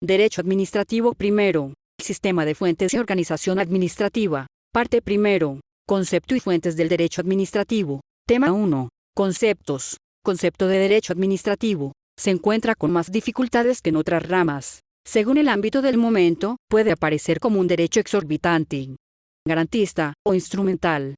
Derecho administrativo primero. Sistema de fuentes y organización administrativa. Parte primero. Concepto y fuentes del derecho administrativo. Tema 1. Conceptos. Concepto de derecho administrativo. Se encuentra con más dificultades que en otras ramas. Según el ámbito del momento, puede aparecer como un derecho exorbitante, garantista o instrumental.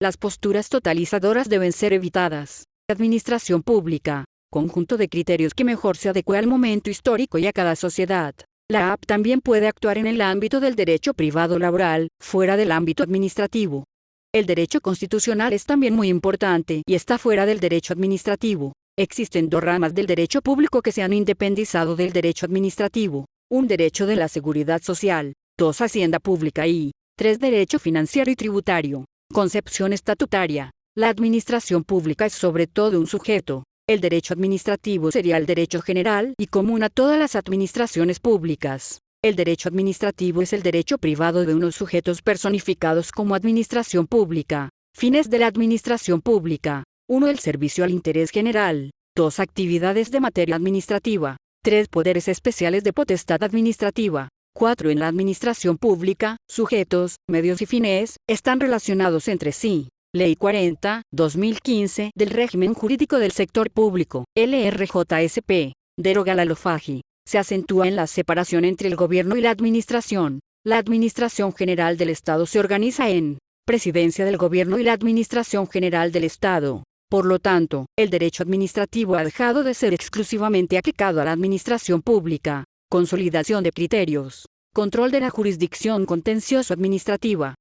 Las posturas totalizadoras deben ser evitadas. Administración pública. Conjunto de criterios que mejor se adecue al momento histórico y a cada sociedad. La AP también puede actuar en el ámbito del derecho privado laboral, fuera del ámbito administrativo. El derecho constitucional es también muy importante y está fuera del derecho administrativo. Existen dos ramas del derecho público que se han independizado del derecho administrativo. 1. Derecho de la seguridad social. 2. Hacienda pública y 3. Derecho financiero y tributario. Concepción estatutaria. La administración pública es sobre todo un sujeto. El derecho administrativo sería el derecho general y común a todas las administraciones públicas. El derecho administrativo es el derecho privado de unos sujetos personificados como administración pública. Fines de la administración pública. 1. El servicio al interés general. 2. Actividades de materia administrativa. 3. Poderes especiales de potestad administrativa. 4. En la administración pública, sujetos, medios y fines, están relacionados entre sí. Ley 40, 2015, del régimen jurídico del sector público, LRJSP, deroga la LOFAGI. Se acentúa en la separación entre el gobierno y la administración. La Administración General del Estado se organiza en Presidencia del Gobierno y la Administración General del Estado. Por lo tanto, el derecho administrativo ha dejado de ser exclusivamente aplicado a la administración pública. Consolidación de criterios. Control de la jurisdicción contencioso-administrativa.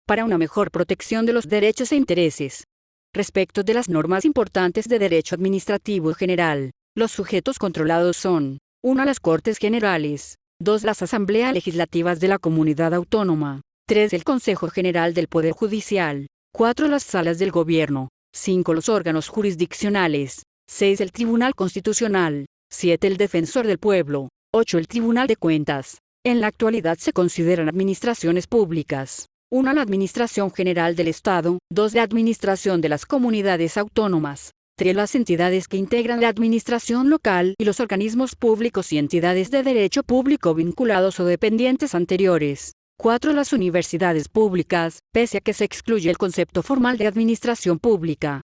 Para una mejor protección de los derechos e intereses. Respecto de las normas importantes de derecho administrativo general, los sujetos controlados son: 1. Las Cortes Generales. 2. Las Asambleas Legislativas de la Comunidad Autónoma. 3. El Consejo General del Poder Judicial. 4. Las Salas del Gobierno. 5. Los órganos jurisdiccionales. 6. El Tribunal Constitucional. 7. El Defensor del Pueblo. 8. El Tribunal de Cuentas. En la actualidad se consideran administraciones públicas: 1. La Administración General del Estado. 2. La Administración de las Comunidades Autónomas. 3. Las entidades que integran la administración local y los organismos públicos y entidades de derecho público vinculados o dependientes anteriores. 4. Las universidades públicas, pese a que se excluye el concepto formal de administración pública.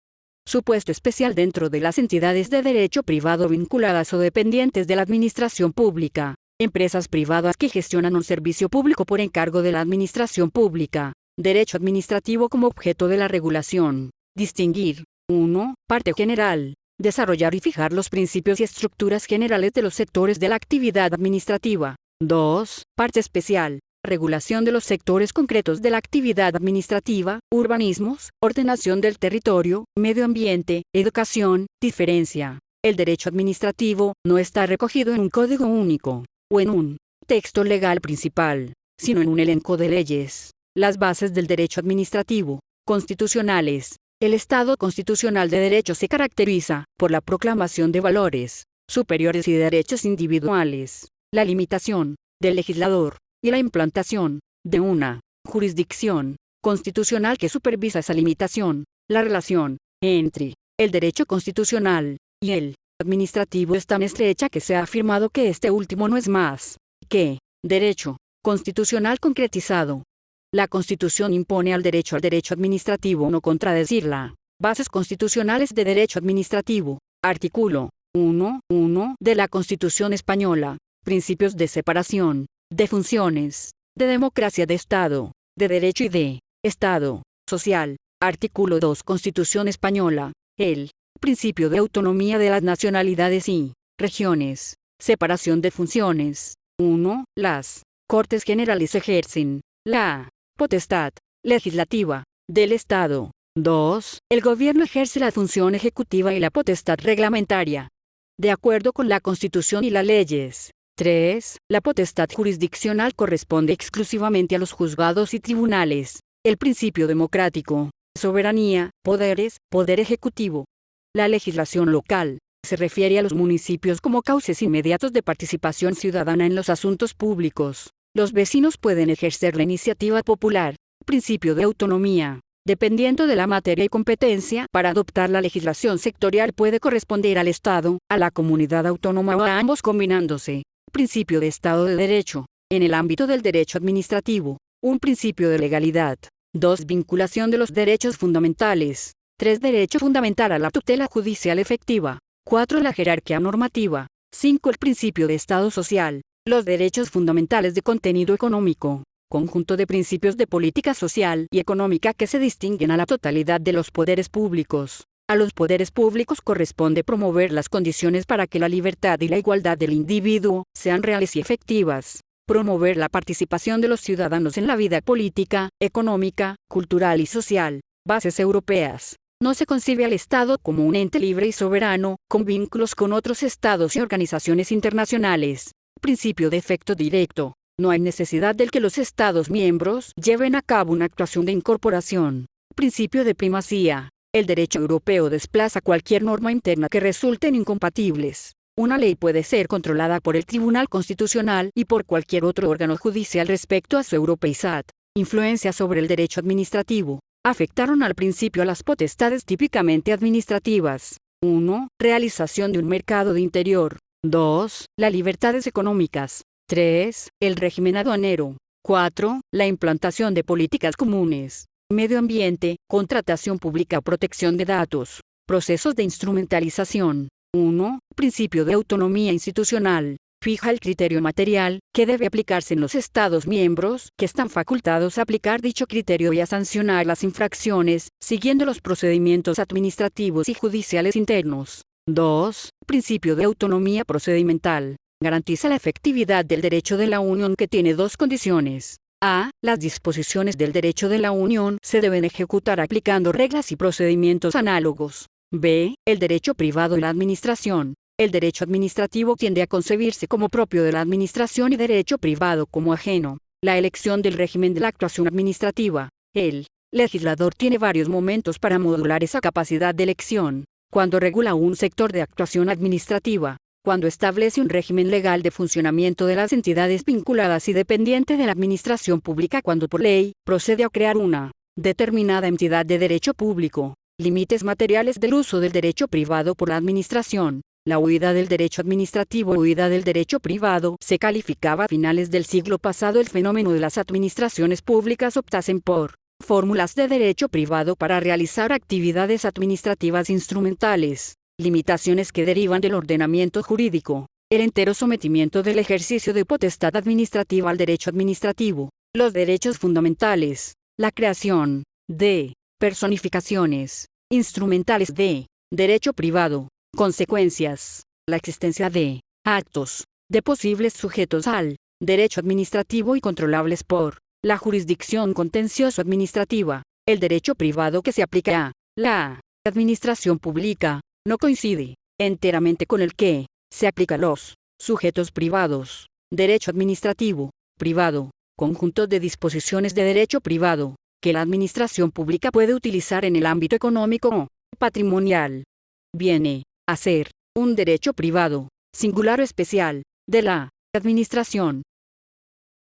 Supuesto especial dentro de las entidades de derecho privado vinculadas o dependientes de la administración pública. Empresas privadas que gestionan un servicio público por encargo de la administración pública. Derecho administrativo como objeto de la regulación. Distinguir. 1. Parte general. Desarrollar y fijar los principios y estructuras generales de los sectores de la actividad administrativa. 2. Parte especial. Regulación de los sectores concretos de la actividad administrativa, urbanismos, ordenación del territorio, medio ambiente, educación. Diferencia. El derecho administrativo no está recogido en un código único, o en un texto legal principal, sino en un elenco de leyes. Las bases del derecho administrativo, constitucionales. El Estado constitucional de derecho se caracteriza por la proclamación de valores superiores y derechos individuales, la limitación del legislador y la implantación de una jurisdicción constitucional que supervisa esa limitación. La relación entre el derecho constitucional y el administrativo es tan estrecha que se ha afirmado que este último no es más que derecho constitucional concretizado. La Constitución impone al derecho administrativo no contradecirla. Bases constitucionales de derecho administrativo. Artículo 1.1 de la Constitución Española. Principios de separación de funciones, de democracia de Estado, de derecho y de Estado social. Artículo 2 Constitución Española. El principio de autonomía de las nacionalidades y regiones. Separación de funciones. 1. Las Cortes Generales ejercen la potestad legislativa del Estado. 2. El gobierno ejerce la función ejecutiva y la potestad reglamentaria, de acuerdo con la Constitución y las leyes. 3. La potestad jurisdiccional corresponde exclusivamente a los juzgados y tribunales. El principio democrático, soberanía, poderes, poder ejecutivo. La legislación local se refiere a los municipios como cauces inmediatos de participación ciudadana en los asuntos públicos. Los vecinos pueden ejercer la iniciativa popular. Principio de autonomía. Dependiendo de la materia y competencia para adoptar la legislación sectorial puede corresponder al Estado, a la comunidad autónoma o a ambos combinándose. Principio de Estado de Derecho. En el ámbito del derecho administrativo, un principio de legalidad. 2. Vinculación de los derechos fundamentales. 3. Derecho fundamental a la tutela judicial efectiva. 4. La jerarquía normativa. 5. El principio de Estado social. Los derechos fundamentales de contenido económico. Conjunto de principios de política social y económica que se distinguen a la totalidad de los poderes públicos. A los poderes públicos corresponde promover las condiciones para que la libertad y la igualdad del individuo sean reales y efectivas. Promover la participación de los ciudadanos en la vida política, económica, cultural y social. Bases europeas. No se concibe al Estado como un ente libre y soberano, con vínculos con otros estados y organizaciones internacionales. Principio de efecto directo. No hay necesidad de que los Estados miembros lleven a cabo una actuación de incorporación. Principio de primacía. El derecho europeo desplaza cualquier norma interna que resulten incompatibles. Una ley puede ser controlada por el Tribunal Constitucional y por cualquier otro órgano judicial respecto a su europeidad. Influencia sobre el derecho administrativo. Afectaron al principio a las potestades típicamente administrativas. 1. Realización de un mercado de interior. 2. Las libertades económicas. 3. El régimen aduanero. 4. La implantación de políticas comunes. Medio ambiente, contratación pública o protección de datos. Procesos de instrumentalización. 1. Principio de autonomía institucional. Fija el criterio material, que debe aplicarse en los Estados miembros, que están facultados a aplicar dicho criterio y a sancionar las infracciones, siguiendo los procedimientos administrativos y judiciales internos. 2. Principio de autonomía procedimental. Garantiza la efectividad del derecho de la Unión que tiene dos condiciones. A. Las disposiciones del derecho de la Unión se deben ejecutar aplicando reglas y procedimientos análogos. B. El derecho privado y la administración. El derecho administrativo tiende a concebirse como propio de la administración y derecho privado como ajeno. La elección del régimen de la actuación administrativa. El legislador tiene varios momentos para modular esa capacidad de elección. Cuando regula un sector de actuación administrativa. Cuando establece un régimen legal de funcionamiento de las entidades vinculadas y dependiente de la administración pública, cuando por ley procede a crear una determinada entidad de derecho público. Límites materiales del uso del derecho privado por la administración. La huida del derecho administrativo o huida del derecho privado se calificaba a finales del siglo pasado. El fenómeno de las administraciones públicas optasen por fórmulas de derecho privado para realizar actividades administrativas instrumentales. Limitaciones que derivan del ordenamiento jurídico. El entero sometimiento del ejercicio de potestad administrativa al derecho administrativo. Los derechos fundamentales. La creación de personificaciones instrumentales de derecho privado. Consecuencias. La existencia de actos de posibles sujetos al derecho administrativo y controlables por la jurisdicción contencioso-administrativa. El derecho privado que se aplica a la administración pública no coincide enteramente con el que se aplica a los sujetos privados. Derecho administrativo privado. Conjunto de disposiciones de derecho privado que la administración pública puede utilizar en el ámbito económico o patrimonial. Viene a ser un derecho privado, singular o especial, de la administración.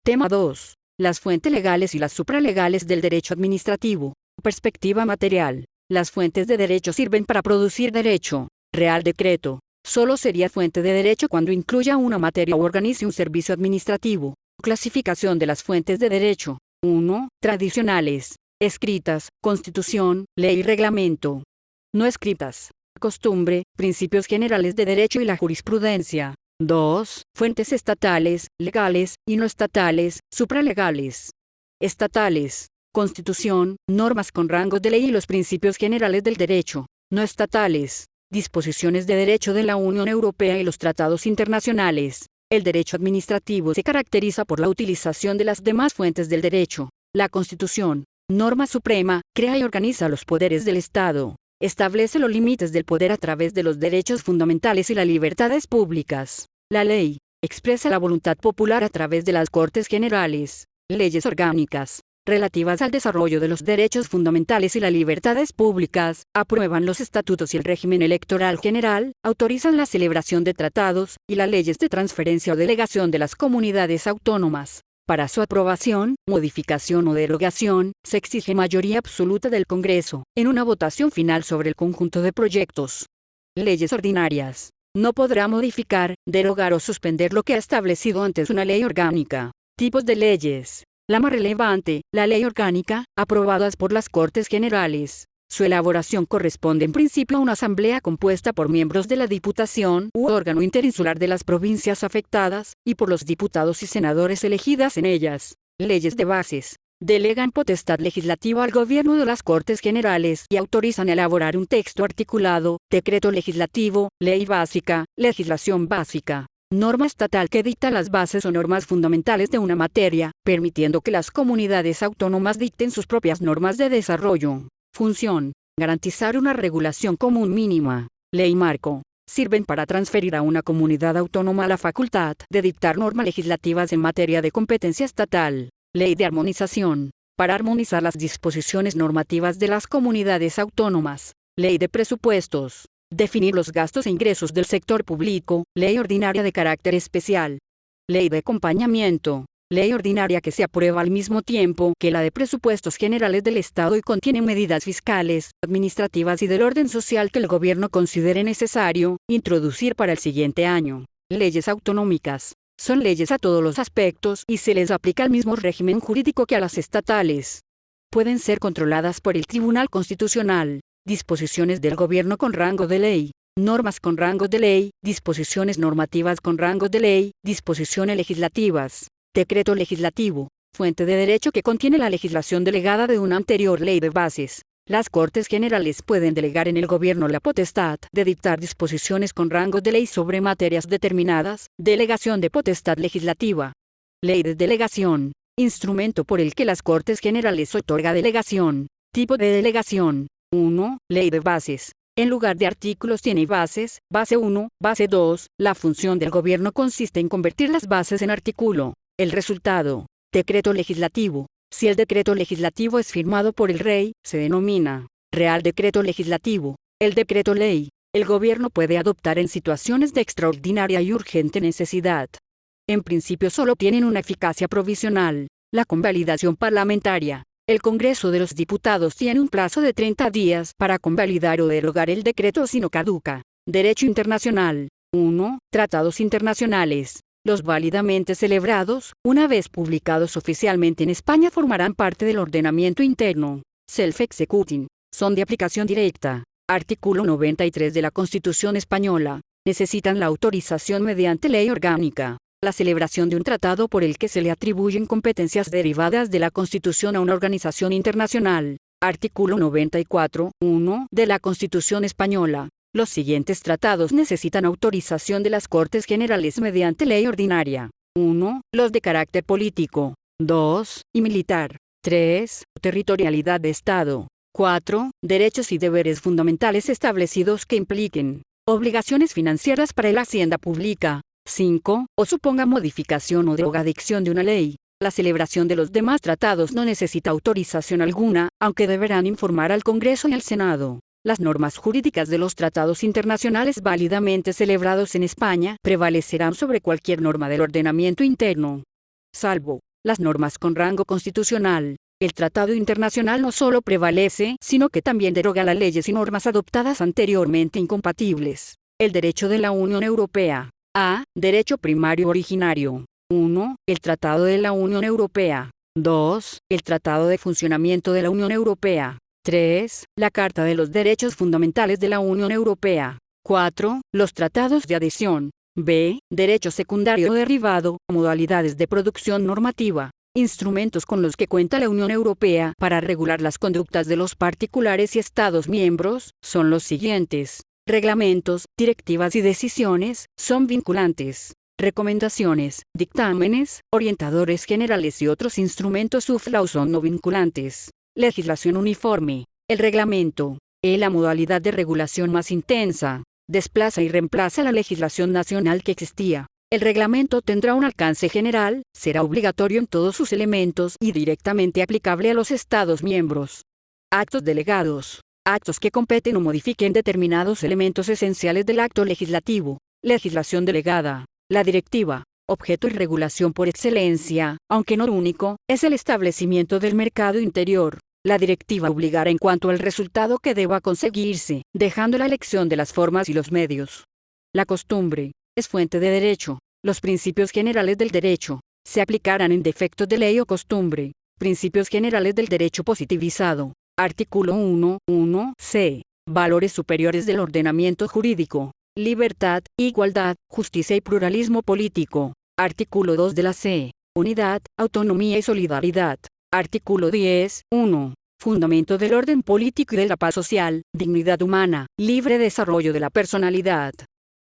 Tema 2. Las fuentes legales y las supralegales del derecho administrativo. Perspectiva material. Las fuentes de derecho sirven para producir derecho. Real decreto. Solo sería fuente de derecho cuando incluya una materia o organice un servicio administrativo. Clasificación de las fuentes de derecho. 1. Tradicionales. Escritas, constitución, ley y reglamento. No escritas. Costumbre, principios generales de derecho y la jurisprudencia. 2. Fuentes estatales, legales, y no estatales, supralegales. Estatales. Constitución, normas con rango de ley y los principios generales del derecho. No estatales. Disposiciones de derecho de la Unión Europea y los tratados internacionales. El derecho administrativo se caracteriza por la utilización de las demás fuentes del derecho. La Constitución, norma suprema, crea y organiza los poderes del Estado. Establece los límites del poder a través de los derechos fundamentales y las libertades públicas. La ley expresa la voluntad popular a través de las Cortes Generales. Leyes orgánicas relativas al desarrollo de los derechos fundamentales y las libertades públicas, aprueban los estatutos y el régimen electoral general, autorizan la celebración de tratados, y las leyes de transferencia o delegación de las comunidades autónomas. Para su aprobación, modificación o derogación, se exige mayoría absoluta del Congreso, en una votación final sobre el conjunto de proyectos. Leyes ordinarias. No podrá modificar, derogar o suspender lo que ha establecido antes una ley orgánica. Tipos de leyes. La más relevante, la ley orgánica, aprobadas por las Cortes Generales. Su elaboración corresponde en principio a una asamblea compuesta por miembros de la Diputación u órgano interinsular de las provincias afectadas, y por los diputados y senadores elegidas en ellas. Leyes de bases. Delegan potestad legislativa al gobierno de las Cortes Generales y autorizan a elaborar un texto articulado, decreto legislativo, ley básica, legislación básica. Norma estatal que dicta las bases o normas fundamentales de una materia, permitiendo que las comunidades autónomas dicten sus propias normas de desarrollo. Función. Garantizar una regulación común mínima. Ley marco. Sirven para transferir a una comunidad autónoma la facultad de dictar normas legislativas en materia de competencia estatal. Ley de armonización. Para armonizar las disposiciones normativas de las comunidades autónomas. Ley de presupuestos. Definir los gastos e ingresos del sector público. Ley ordinaria de carácter especial. Ley de acompañamiento. Ley ordinaria que se aprueba al mismo tiempo que la de presupuestos generales del Estado y contiene medidas fiscales, administrativas y del orden social que el gobierno considere necesario introducir para el siguiente año. Leyes autonómicas. Son leyes a todos los aspectos y se les aplica el mismo régimen jurídico que a las estatales. Pueden ser controladas por el Tribunal Constitucional. Disposiciones del gobierno con rango de ley. Normas con rango de ley, disposiciones normativas con rango de ley, disposiciones legislativas. Decreto legislativo, fuente de derecho que contiene la legislación delegada de una anterior ley de bases. Las Cortes Generales pueden delegar en el gobierno la potestad de dictar disposiciones con rango de ley sobre materias determinadas. Delegación de potestad legislativa. Ley de delegación, instrumento por el que las Cortes Generales otorga delegación. Tipo de delegación. 1. Ley de bases. En lugar de artículos tiene bases, base 1, base 2. La función del gobierno consiste en convertir las bases en artículo. El resultado. Decreto legislativo. Si el decreto legislativo es firmado por el rey, se denomina Real Decreto Legislativo. El decreto ley. El gobierno puede adoptar en situaciones de extraordinaria y urgente necesidad. En principio solo tienen una eficacia provisional. La convalidación parlamentaria. El Congreso de los Diputados tiene un plazo de 30 días para convalidar o derogar el decreto si no caduca. Derecho internacional. 1. Tratados internacionales. Los válidamente celebrados, una vez publicados oficialmente en España, formarán parte del ordenamiento interno. Self-executing. Son de aplicación directa. Artículo 93 de la Constitución Española. Necesitan la autorización mediante ley orgánica. La celebración de un tratado por el que se le atribuyen competencias derivadas de la Constitución a una organización internacional. Artículo 94, 1 de la Constitución Española. Los siguientes tratados necesitan autorización de las Cortes Generales mediante ley ordinaria. 1. Los de carácter político. 2. Y militar. 3. Territorialidad de Estado. 4. Derechos y deberes fundamentales establecidos que impliquen obligaciones financieras para la hacienda pública. 5. O suponga modificación o drogadicción de una ley. La celebración de los demás tratados no necesita autorización alguna, aunque deberán informar al Congreso y al Senado. Las normas jurídicas de los tratados internacionales válidamente celebrados en España prevalecerán sobre cualquier norma del ordenamiento interno. Salvo las normas con rango constitucional. El tratado internacional no solo prevalece, sino que también deroga las leyes y normas adoptadas anteriormente incompatibles. El derecho de la Unión Europea. A. Derecho primario originario. 1. El Tratado de la Unión Europea. 2. El Tratado de Funcionamiento de la Unión Europea. 3. La Carta de los Derechos Fundamentales de la Unión Europea. 4. Los tratados de adhesión. B. Derecho secundario o derivado, modalidades de producción normativa. Instrumentos con los que cuenta la Unión Europea para regular las conductas de los particulares y Estados miembros, son los siguientes. Reglamentos, directivas y decisiones, son vinculantes. Recomendaciones, dictámenes, orientadores generales y otros instrumentos suflaus son no vinculantes. Legislación uniforme. El reglamento, la modalidad de regulación más intensa, desplaza y reemplaza la legislación nacional que existía. El reglamento tendrá un alcance general, será obligatorio en todos sus elementos y directamente aplicable a los Estados miembros. Actos delegados. Actos que competen o modifiquen determinados elementos esenciales del acto legislativo. Legislación delegada. La directiva, objeto y regulación por excelencia, aunque no único, es el establecimiento del mercado interior. La directiva obligará en cuanto al resultado que deba conseguirse, dejando la elección de las formas y los medios. La costumbre es fuente de derecho. Los principios generales del derecho se aplicarán en defectos de ley o costumbre. Principios generales del derecho positivizado. Artículo 1.1c. Valores superiores del ordenamiento jurídico. Libertad, igualdad, justicia y pluralismo político. Artículo 2 de la C. Unidad, autonomía y solidaridad. Artículo 10.1. Fundamento del orden político y de la paz social, dignidad humana, libre desarrollo de la personalidad.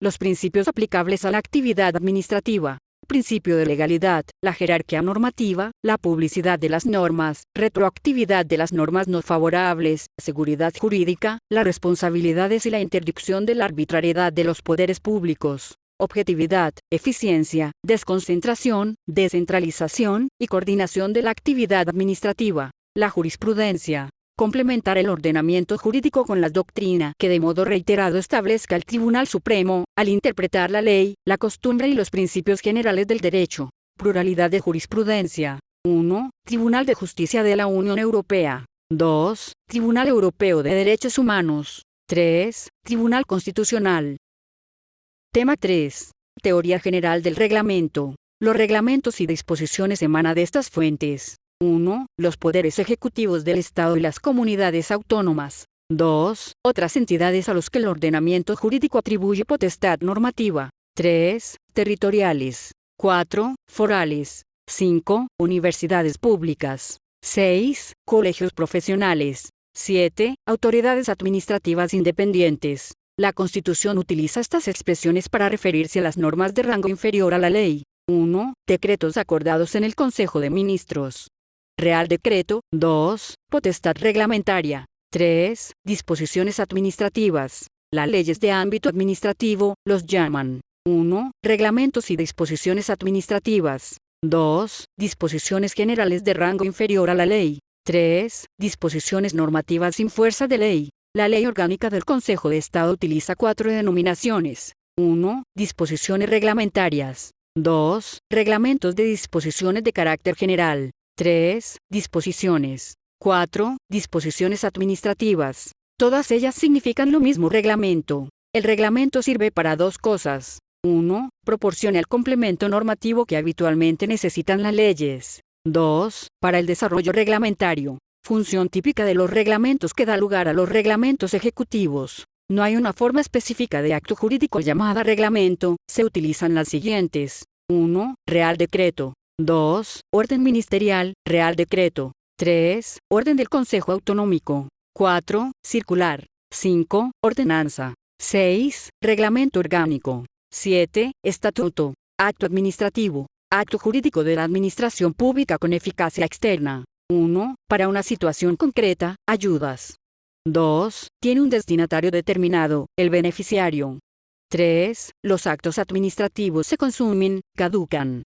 Los principios aplicables a la actividad administrativa. Principio de legalidad, la jerarquía normativa, la publicidad de las normas, retroactividad de las normas no favorables, seguridad jurídica, las responsabilidades y la interdicción de la arbitrariedad de los poderes públicos, objetividad, eficiencia, desconcentración, descentralización y coordinación de la actividad administrativa. La jurisprudencia. Complementar el ordenamiento jurídico con la doctrina que de modo reiterado establezca el Tribunal Supremo, al interpretar la ley, la costumbre y los principios generales del derecho. Pluralidad de jurisprudencia. 1. Tribunal de Justicia de la Unión Europea. 2. Tribunal Europeo de Derechos Humanos. 3. Tribunal Constitucional. Tema 3. Teoría general del reglamento. Los reglamentos y disposiciones emanan de estas fuentes. 1. Los poderes ejecutivos del Estado y las comunidades autónomas. 2. Otras entidades a los que el ordenamiento jurídico atribuye potestad normativa. 3. Territoriales. 4. Forales. 5. Universidades públicas. 6. Colegios profesionales. 7. Autoridades administrativas independientes. La Constitución utiliza estas expresiones para referirse a las normas de rango inferior a la ley. 1. Decretos acordados en el Consejo de Ministros. Real Decreto. 2. Potestad reglamentaria. 3. Disposiciones administrativas. Las leyes de ámbito administrativo, los llaman 1. Reglamentos y disposiciones administrativas. 2. Disposiciones generales de rango inferior a la ley. 3. Disposiciones normativas sin fuerza de ley. La Ley Orgánica del Consejo de Estado utiliza 4 denominaciones. 1. Disposiciones reglamentarias. 2. Reglamentos de disposiciones de carácter general. 3. Disposiciones. 4. Disposiciones administrativas. Todas ellas significan lo mismo reglamento. El reglamento sirve para 2 cosas. 1. Proporciona el complemento normativo que habitualmente necesitan las leyes. 2. Para el desarrollo reglamentario. Función típica de los reglamentos que da lugar a los reglamentos ejecutivos. No hay una forma específica de acto jurídico llamada reglamento, se utilizan las siguientes. 1. Real Decreto. 2. Orden ministerial, Real Decreto. 3. Orden del Consejo Autonómico. 4. Circular. 5. Ordenanza. 6. Reglamento orgánico. 7. Estatuto. Acto administrativo. Acto jurídico de la administración pública con eficacia externa. 1. Para una situación concreta, ayudas. 2. Tiene un destinatario determinado, el beneficiario. 3. Los actos administrativos se consumen, caducan.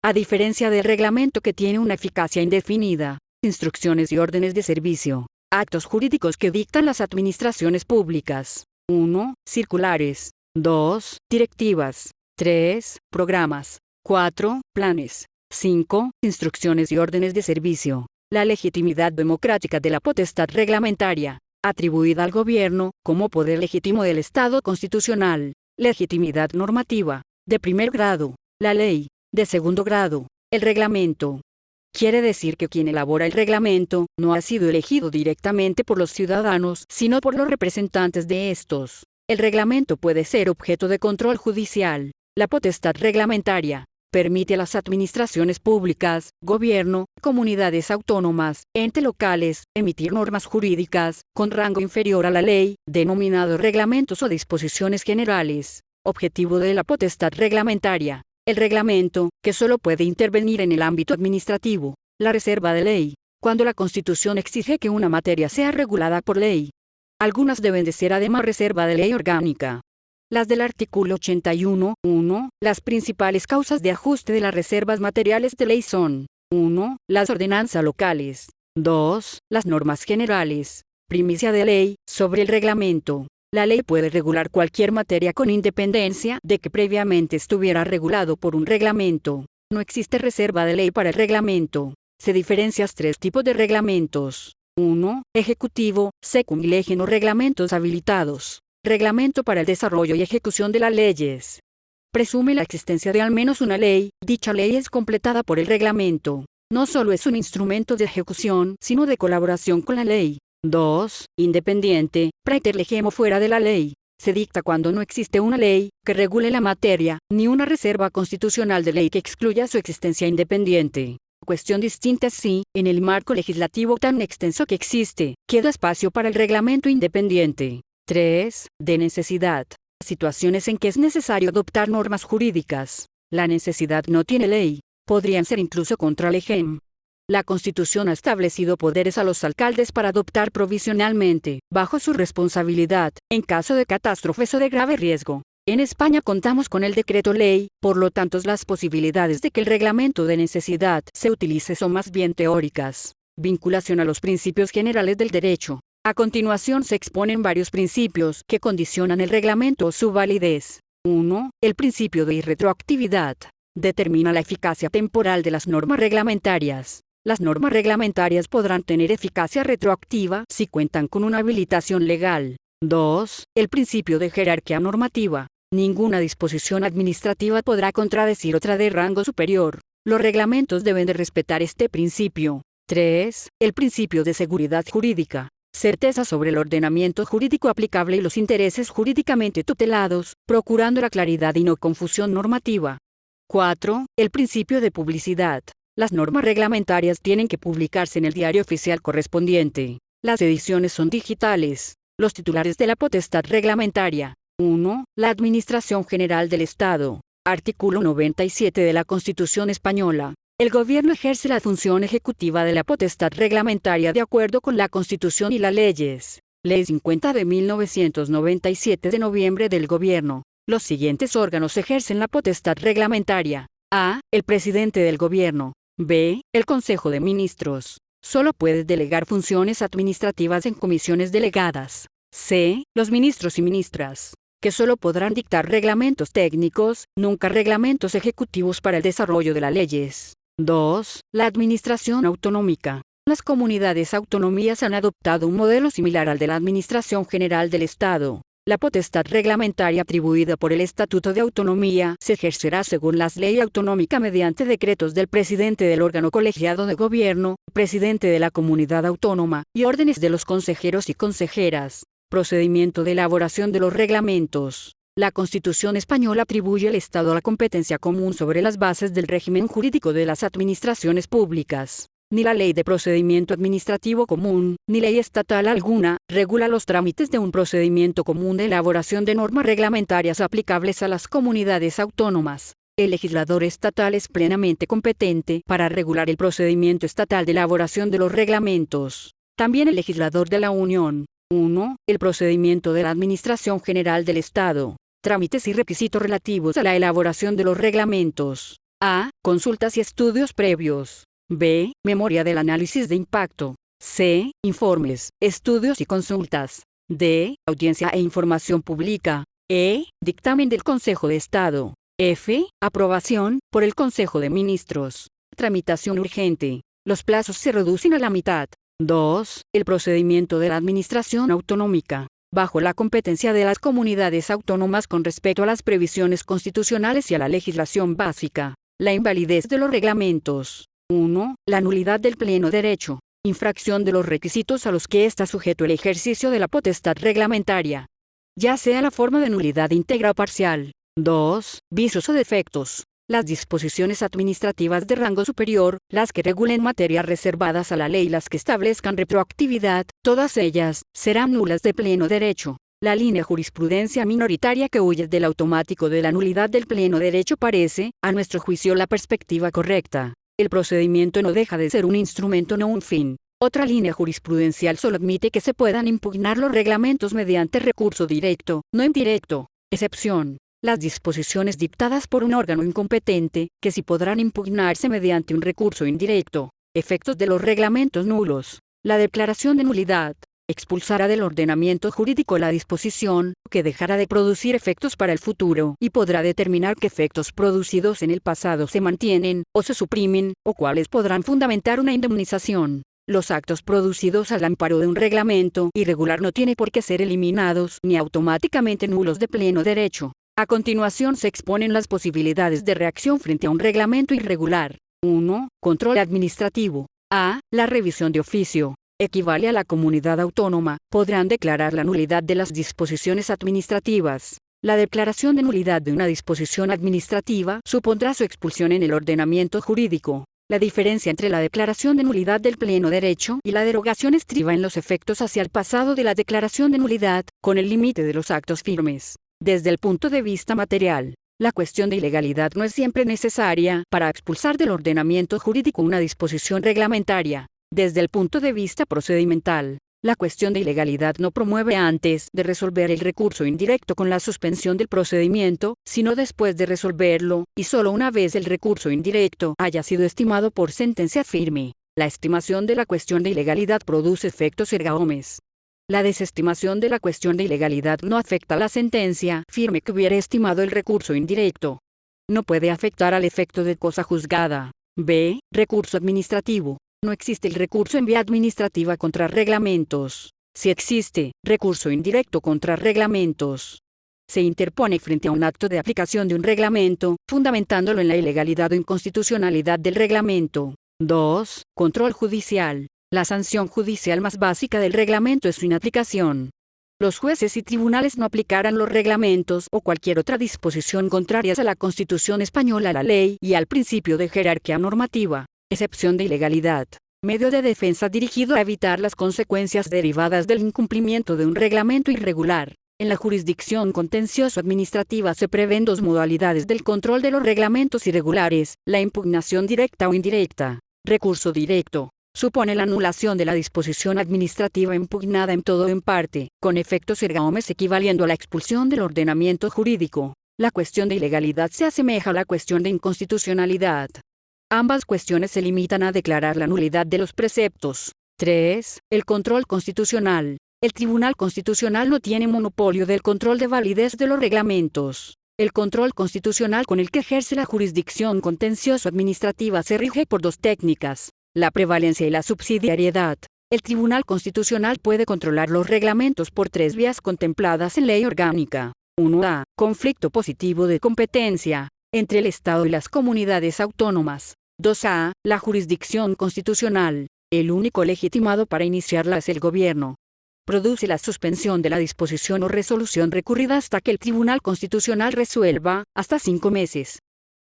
A diferencia del reglamento que tiene una eficacia indefinida, instrucciones y órdenes de servicio, actos jurídicos que dictan las administraciones públicas. 1. Circulares. 2. Directivas. 3. Programas. 4. Planes. 5. Instrucciones y órdenes de servicio. La legitimidad democrática de la potestad reglamentaria, atribuida al gobierno, como poder legítimo del Estado constitucional. Legitimidad normativa, de primer grado. La ley, de segundo grado. El reglamento. Quiere decir que quien elabora el reglamento, no ha sido elegido directamente por los ciudadanos, sino por los representantes de estos. El reglamento puede ser objeto de control judicial. La potestad reglamentaria permite a las administraciones públicas, gobierno, comunidades autónomas, entes locales, emitir normas jurídicas, con rango inferior a la ley, denominados reglamentos o disposiciones generales. Objetivo de la potestad reglamentaria. El reglamento, que solo puede intervenir en el ámbito administrativo. La reserva de ley. Cuando la Constitución exige que una materia sea regulada por ley. Algunas deben de ser además reserva de ley orgánica. Las del artículo 81.1. Las principales causas de ajuste de las reservas materiales de ley son 1. Las ordenanzas locales. 2. Las normas generales. Primicia de ley, sobre el reglamento. La ley puede regular cualquier materia con independencia de que previamente estuviera regulado por un reglamento. No existe reserva de ley para el reglamento. Se diferencian 3 tipos de reglamentos. 1. Ejecutivo, secum legem o reglamentos habilitados. Reglamento para el desarrollo y ejecución de las leyes. Presume la existencia de al menos una ley. Dicha ley es completada por el reglamento. No solo es un instrumento de ejecución, sino de colaboración con la ley. 2. Independiente, praeter legem o fuera de la ley. Se dicta cuando no existe una ley que regule la materia, ni una reserva constitucional de ley que excluya su existencia independiente. Cuestión distinta es si, en el marco legislativo tan extenso que existe, queda espacio para el reglamento independiente. 3. De necesidad. Situaciones en que es necesario adoptar normas jurídicas. La necesidad no tiene ley. Podrían ser incluso contra legem. La Constitución ha establecido poderes a los alcaldes para adoptar provisionalmente, bajo su responsabilidad, en caso de catástrofes o de grave riesgo. En España contamos con el decreto ley, por lo tanto las posibilidades de que el reglamento de necesidad se utilice son más bien teóricas. Vinculación a los principios generales del derecho. A continuación se exponen varios principios que condicionan el reglamento o su validez. 1. El principio de irretroactividad. Determina la eficacia temporal de las normas reglamentarias. Las normas reglamentarias podrán tener eficacia retroactiva si cuentan con una habilitación legal. 2. El principio de jerarquía normativa. Ninguna disposición administrativa podrá contradecir otra de rango superior. Los reglamentos deben de respetar este principio. 3. El principio de seguridad jurídica. Certeza sobre el ordenamiento jurídico aplicable y los intereses jurídicamente tutelados, procurando la claridad y no confusión normativa. 4. El principio de publicidad. Las normas reglamentarias tienen que publicarse en el diario oficial correspondiente. Las ediciones son digitales. Los titulares de la potestad reglamentaria. 1. La Administración General del Estado. Artículo 97 de la Constitución Española. El Gobierno ejerce la función ejecutiva de la potestad reglamentaria de acuerdo con la Constitución y las leyes. Ley 50 de 1997 de noviembre del Gobierno. Los siguientes órganos ejercen la potestad reglamentaria. A. El presidente del Gobierno. B. El Consejo de Ministros. Solo puede delegar funciones administrativas en comisiones delegadas. C. Los ministros y ministras, que solo podrán dictar reglamentos técnicos, nunca reglamentos ejecutivos para el desarrollo de las leyes. 2. La administración autonómica. Las comunidades autónomas han adoptado un modelo similar al de la Administración General del Estado. La potestad reglamentaria atribuida por el Estatuto de Autonomía se ejercerá según las leyes autonómicas mediante decretos del presidente del órgano colegiado de gobierno, presidente de la comunidad autónoma, y órdenes de los consejeros y consejeras. Procedimiento de elaboración de los reglamentos. La Constitución española atribuye al Estado la competencia común sobre las bases del régimen jurídico de las administraciones públicas. Ni la Ley de Procedimiento Administrativo Común, ni ley estatal alguna, regula los trámites de un procedimiento común de elaboración de normas reglamentarias aplicables a las comunidades autónomas. El legislador estatal es plenamente competente para regular el procedimiento estatal de elaboración de los reglamentos. También el legislador de la Unión. 1. El procedimiento de la Administración General del Estado. Trámites y requisitos relativos a la elaboración de los reglamentos. A. Consultas y estudios previos. B. Memoria del análisis de impacto. C. Informes, estudios y consultas. D. Audiencia e información pública. E. Dictamen del Consejo de Estado. F. Aprobación, por el Consejo de Ministros. Tramitación urgente. Los plazos se reducen a la mitad. 2. El procedimiento de la Administración Autonómica. Bajo la competencia de las comunidades autónomas con respecto a las previsiones constitucionales y a la legislación básica. La invalidez de los reglamentos. 1. La nulidad del pleno derecho. Infracción de los requisitos a los que está sujeto el ejercicio de la potestad reglamentaria. Ya sea la forma de nulidad íntegra o parcial. 2. Vicios o defectos. Las disposiciones administrativas de rango superior, las que regulen materias reservadas a la ley y las que establezcan retroactividad, todas ellas, serán nulas de pleno derecho. La línea jurisprudencia minoritaria que huye del automático de la nulidad del pleno derecho parece, a nuestro juicio, la perspectiva correcta. El procedimiento no deja de ser un instrumento, no un fin. Otra línea jurisprudencial solo admite que se puedan impugnar los reglamentos mediante recurso directo, no indirecto. Excepción. Las disposiciones dictadas por un órgano incompetente, que sí podrán impugnarse mediante un recurso indirecto. Efectos de los reglamentos nulos. La declaración de nulidad expulsará del ordenamiento jurídico la disposición, que dejará de producir efectos para el futuro, y podrá determinar qué efectos producidos en el pasado se mantienen, o se suprimen, o cuáles podrán fundamentar una indemnización. Los actos producidos al amparo de un reglamento irregular no tienen por qué ser eliminados ni automáticamente nulos de pleno derecho. A continuación se exponen las posibilidades de reacción frente a un reglamento irregular. 1. Control administrativo. A. La revisión de oficio. Equivale a la comunidad autónoma. Podrán declarar la nulidad de las disposiciones administrativas. La declaración de nulidad de una disposición administrativa supondrá su expulsión en el ordenamiento jurídico. La diferencia entre la declaración de nulidad del pleno derecho y la derogación estriba en los efectos hacia el pasado de la declaración de nulidad, con el límite de los actos firmes. Desde el punto de vista material, la cuestión de ilegalidad no es siempre necesaria para expulsar del ordenamiento jurídico una disposición reglamentaria. Desde el punto de vista procedimental, la cuestión de ilegalidad no promueve antes de resolver el recurso indirecto con la suspensión del procedimiento, sino después de resolverlo, y solo una vez el recurso indirecto haya sido estimado por sentencia firme. La estimación de la cuestión de ilegalidad produce efectos erga omnes. La desestimación de la cuestión de ilegalidad no afecta a la sentencia firme que hubiera estimado el recurso indirecto. No puede afectar al efecto de cosa juzgada. B. Recurso administrativo. No existe el recurso en vía administrativa contra reglamentos. Si existe recurso indirecto contra reglamentos, se interpone frente a un acto de aplicación de un reglamento, fundamentándolo en la ilegalidad o inconstitucionalidad del reglamento. 2. Control judicial. La sanción judicial más básica del reglamento es su inaplicación. Los jueces y tribunales no aplicarán los reglamentos o cualquier otra disposición contrarias a la Constitución española, a la ley y al principio de jerarquía normativa. Excepción de ilegalidad. Medio de defensa dirigido a evitar las consecuencias derivadas del incumplimiento de un reglamento irregular. En la jurisdicción contencioso-administrativa se prevén dos modalidades del control de los reglamentos irregulares: la impugnación directa o indirecta. Recurso directo. Supone la anulación de la disposición administrativa impugnada en todo o en parte, con efectos erga omnes equivaliendo a la expulsión del ordenamiento jurídico. La cuestión de ilegalidad se asemeja a la cuestión de inconstitucionalidad. Ambas cuestiones se limitan a declarar la nulidad de los preceptos. 3. El control constitucional. El Tribunal Constitucional no tiene monopolio del control de validez de los reglamentos. El control constitucional con el que ejerce la jurisdicción contencioso-administrativa se rige por dos técnicas: la prevalencia y la subsidiariedad. El Tribunal Constitucional puede controlar los reglamentos por tres vías contempladas en ley orgánica. 1. Conflicto positivo de competencia entre el Estado y las comunidades autónomas. 2. La jurisdicción constitucional. El único legitimado para iniciarla es el gobierno. Produce la suspensión de la disposición o resolución recurrida hasta que el Tribunal Constitucional resuelva, hasta 5 meses.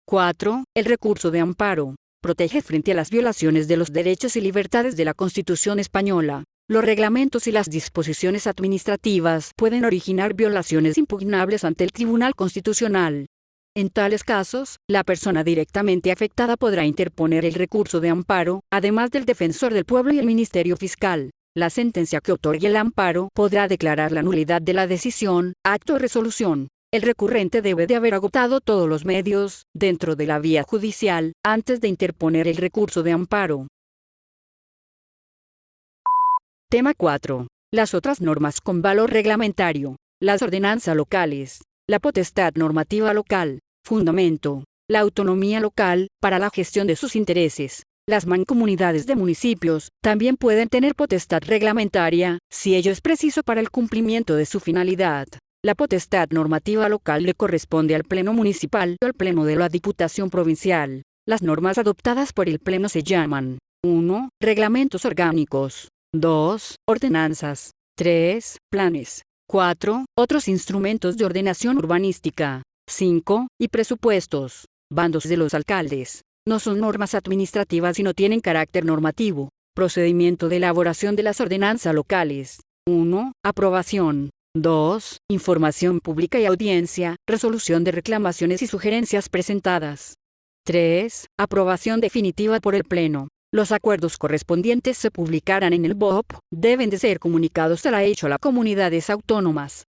4. El recurso de amparo. Protege frente a las violaciones de los derechos y libertades de la Constitución española. Los reglamentos y las disposiciones administrativas pueden originar violaciones impugnables ante el Tribunal Constitucional. En tales casos, la persona directamente afectada podrá interponer el recurso de amparo, además del defensor del pueblo y el Ministerio Fiscal. La sentencia que otorgue el amparo podrá declarar la nulidad de la decisión, acto o resolución. El recurrente debe de haber agotado todos los medios, dentro de la vía judicial, antes de interponer el recurso de amparo. Tema 4. Las otras normas con valor reglamentario. Las ordenanzas locales. La potestad normativa local. Fundamento. La autonomía local, para la gestión de sus intereses. Las mancomunidades de municipios también pueden tener potestad reglamentaria, si ello es preciso para el cumplimiento de su finalidad. La potestad normativa local le corresponde al Pleno Municipal o al Pleno de la Diputación Provincial. Las normas adoptadas por el Pleno se llaman: 1. Reglamentos orgánicos. 2. Ordenanzas. 3. Planes. 4. Otros instrumentos de ordenación urbanística. 5. Y presupuestos. Bandos de los alcaldes. No son normas administrativas y no tienen carácter normativo. Procedimiento de elaboración de las ordenanzas locales. 1. Aprobación. 2. Información pública y audiencia, resolución de reclamaciones y sugerencias presentadas. 3. Aprobación definitiva por el Pleno. Los acuerdos correspondientes se publicarán en el BOP, deben de ser comunicados a las comunidades autónomas.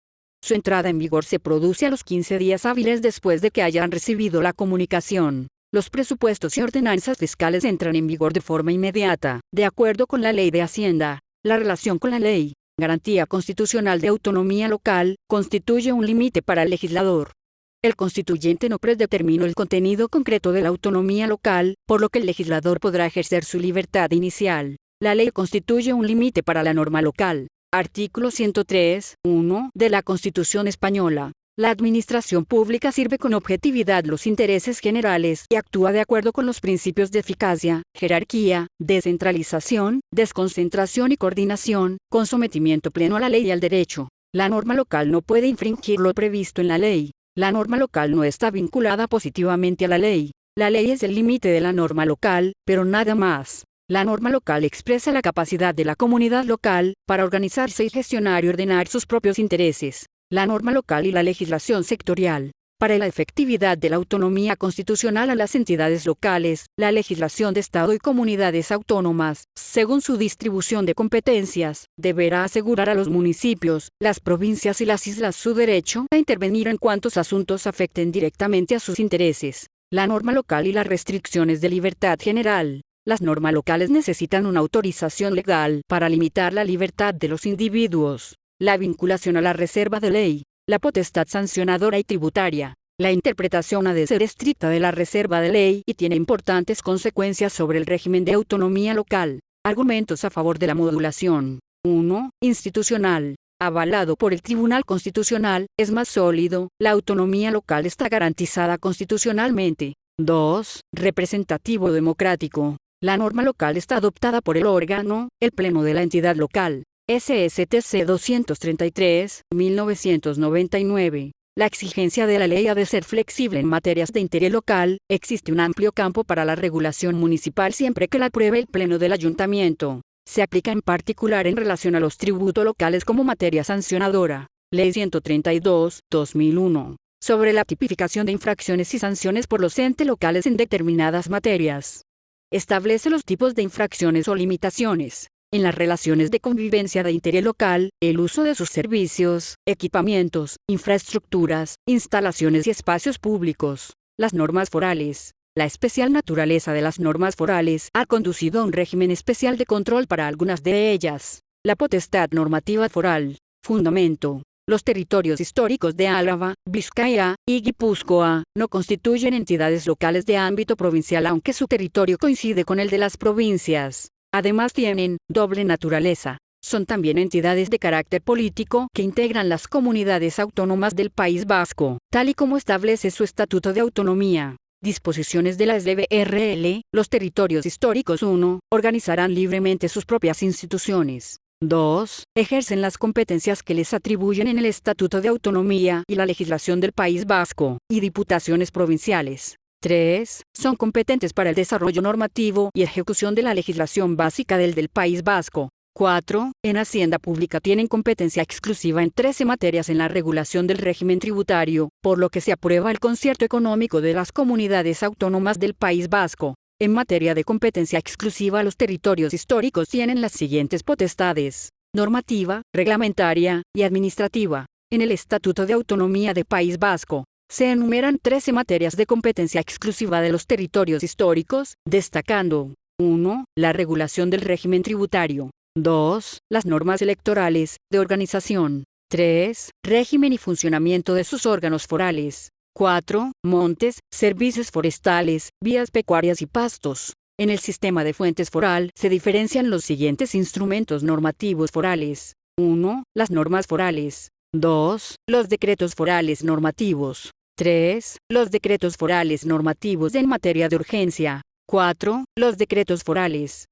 Su entrada en vigor se produce a los 15 días hábiles después de que hayan recibido la comunicación. Los presupuestos y ordenanzas fiscales entran en vigor de forma inmediata, de acuerdo con la Ley de Hacienda. La relación con la ley, garantía constitucional de autonomía local, constituye un límite para el legislador. El constituyente no predeterminó el contenido concreto de la autonomía local, por lo que el legislador podrá ejercer su libertad inicial. La ley constituye un límite para la norma local. Artículo 103.1 de la Constitución Española. La administración pública sirve con objetividad los intereses generales y actúa de acuerdo con los principios de eficacia, jerarquía, descentralización, desconcentración y coordinación, con sometimiento pleno a la ley y al derecho. La norma local no puede infringir lo previsto en la ley. La norma local no está vinculada positivamente a la ley. La ley es el límite de la norma local, pero nada más. La norma local expresa la capacidad de la comunidad local para organizarse y gestionar y ordenar sus propios intereses. La norma local y la legislación sectorial. Para la efectividad de la autonomía constitucional a las entidades locales, la legislación de Estado y comunidades autónomas, según su distribución de competencias, deberá asegurar a los municipios, las provincias y las islas su derecho a intervenir en cuantos asuntos afecten directamente a sus intereses. La norma local y las restricciones de libertad general. Las normas locales necesitan una autorización legal para limitar la libertad de los individuos. La vinculación a la reserva de ley, la potestad sancionadora y tributaria. La interpretación ha de ser estricta de la reserva de ley y tiene importantes consecuencias sobre el régimen de autonomía local. Argumentos a favor de la modulación. 1. Institucional. Avalado por el Tribunal Constitucional, es más sólido, la autonomía local está garantizada constitucionalmente. 2. Representativo democrático. La norma local está adoptada por el órgano, el Pleno de la entidad local. SSTC 233, 1999. La exigencia de la ley ha de ser flexible en materias de interés local. Existe un amplio campo para la regulación municipal siempre que la apruebe el Pleno del Ayuntamiento. Se aplica en particular en relación a los tributos locales como materia sancionadora. Ley 132, 2001. Sobre la tipificación de infracciones y sanciones por los entes locales en determinadas materias. Establece los tipos de infracciones o limitaciones. En las relaciones de convivencia de interés local, el uso de sus servicios, equipamientos, infraestructuras, instalaciones y espacios públicos. Las normas forales. La especial naturaleza de las normas forales ha conducido a un régimen especial de control para algunas de ellas. La potestad normativa foral. Fundamento. Los territorios históricos de Álava, Vizcaya y Guipúzcoa no constituyen entidades locales de ámbito provincial aunque su territorio coincide con el de las provincias. Además tienen doble naturaleza. Son también entidades de carácter político que integran las comunidades autónomas del País Vasco, tal y como establece su Estatuto de Autonomía. Disposiciones de la SLBRL. Los territorios históricos 1. Organizarán libremente sus propias instituciones. 2. Ejercen las competencias que les atribuyen en el Estatuto de Autonomía y la legislación del País Vasco, y diputaciones provinciales. 3. Son competentes para el desarrollo normativo y ejecución de la legislación básica del País Vasco. 4. En Hacienda Pública tienen competencia exclusiva en 13 materias en la regulación del régimen tributario, por lo que se aprueba el concierto económico de las comunidades autónomas del País Vasco. En materia de competencia exclusiva, los territorios históricos tienen las siguientes potestades: normativa, reglamentaria y administrativa. En el Estatuto de Autonomía de País Vasco, se enumeran 13 materias de competencia exclusiva de los territorios históricos, destacando: 1. La regulación del régimen tributario. 2. Las normas electorales, de organización. 3. Régimen y funcionamiento de sus órganos forales. 4. Montes, servicios forestales, vías pecuarias y pastos. En el sistema de fuentes foral se diferencian los siguientes instrumentos normativos forales. 1. Las normas forales. 2. Los decretos forales normativos. 3. Los decretos forales normativos en materia de urgencia. 4. Los decretos forales.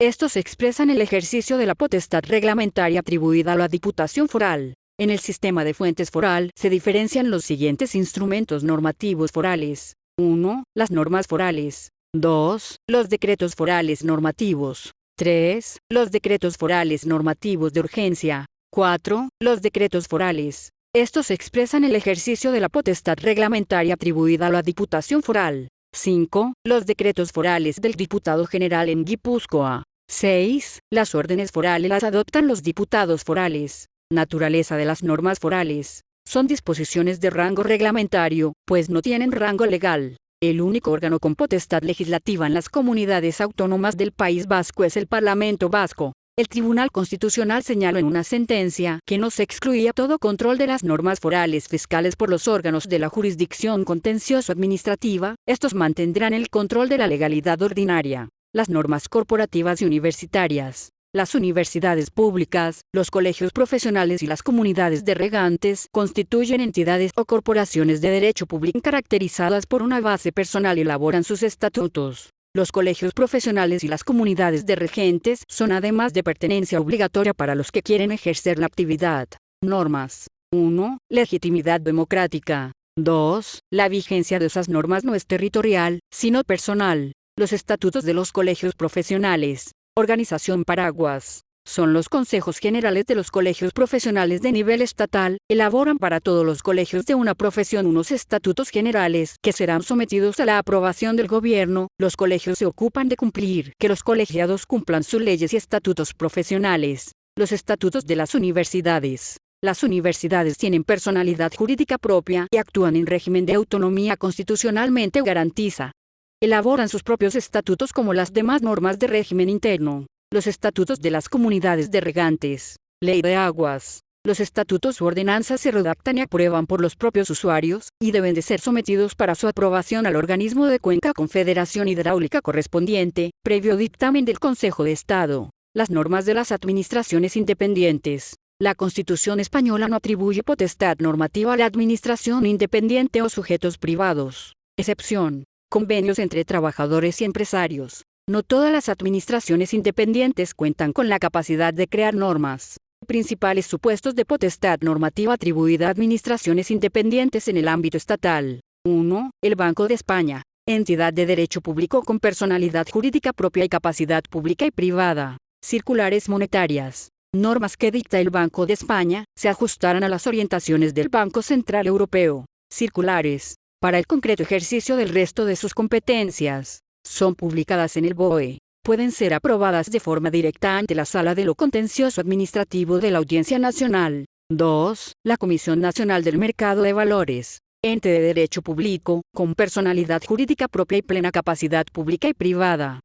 Estos expresan el ejercicio de la potestad reglamentaria atribuida a la Diputación Foral. En el sistema de fuentes foral se diferencian los siguientes instrumentos normativos forales. 1. Las normas forales. 2. Los decretos forales normativos. 3. Los decretos forales normativos de urgencia. 4. Los decretos forales. Estos expresan el ejercicio de la potestad reglamentaria atribuida a la Diputación Foral. 5. Los decretos forales del Diputado General en Guipúzcoa. 6. Las órdenes forales las adoptan los diputados forales. Naturaleza de las normas forales. Son disposiciones de rango reglamentario, pues no tienen rango legal. El único órgano con potestad legislativa en las comunidades autónomas del País Vasco es el Parlamento Vasco. El Tribunal Constitucional señaló en una sentencia que no se excluía todo control de las normas forales fiscales por los órganos de la jurisdicción contencioso-administrativa. Estos mantendrán el control de la legalidad ordinaria. las normas corporativas y universitarias. Las universidades públicas, los colegios profesionales y las comunidades de regantes constituyen entidades o corporaciones de derecho público caracterizadas por una base personal y elaboran sus estatutos. Los colegios profesionales y las comunidades de regentes son además de pertenencia obligatoria para los que quieren ejercer la actividad. Normas. 1. Legitimidad democrática. 2. La vigencia de esas normas no es territorial, sino personal. Los estatutos de los colegios profesionales. Organización paraguas. Son los consejos generales de los colegios profesionales de nivel estatal, elaboran para todos los colegios de una profesión unos estatutos generales que serán sometidos a la aprobación del gobierno. Los colegios se ocupan de cumplir que los colegiados cumplan sus leyes y estatutos profesionales. Los estatutos de las universidades. Las universidades tienen personalidad jurídica propia y actúan en régimen de autonomía constitucionalmente garantiza. Elaboran sus propios estatutos como las demás normas de régimen interno. Los estatutos de las comunidades de regantes. Ley de aguas. Los estatutos u ordenanzas se redactan y aprueban por los propios usuarios, y deben de ser sometidos para su aprobación al organismo de cuenca Confederación Hidráulica correspondiente, previo dictamen del Consejo de Estado. Las normas de las administraciones independientes. La Constitución española no atribuye potestad normativa a la administración independiente o sujetos privados. Excepción. Convenios entre trabajadores y empresarios. No todas las administraciones independientes cuentan con la capacidad de crear normas. Principales supuestos de potestad normativa atribuida a administraciones independientes en el ámbito estatal. 1. El Banco de España. Entidad de derecho público con personalidad jurídica propia y capacidad pública y privada. Circulares monetarias. Normas que dicta el Banco de España, se ajustarán a las orientaciones del Banco Central Europeo. Circulares. Para el concreto ejercicio del resto de sus competencias. Son publicadas en el BOE. Pueden ser aprobadas de forma directa ante la Sala de lo Contencioso Administrativo de la Audiencia Nacional. 2. La Comisión Nacional del Mercado de Valores. Ente de derecho público, con personalidad jurídica propia y plena capacidad pública y privada.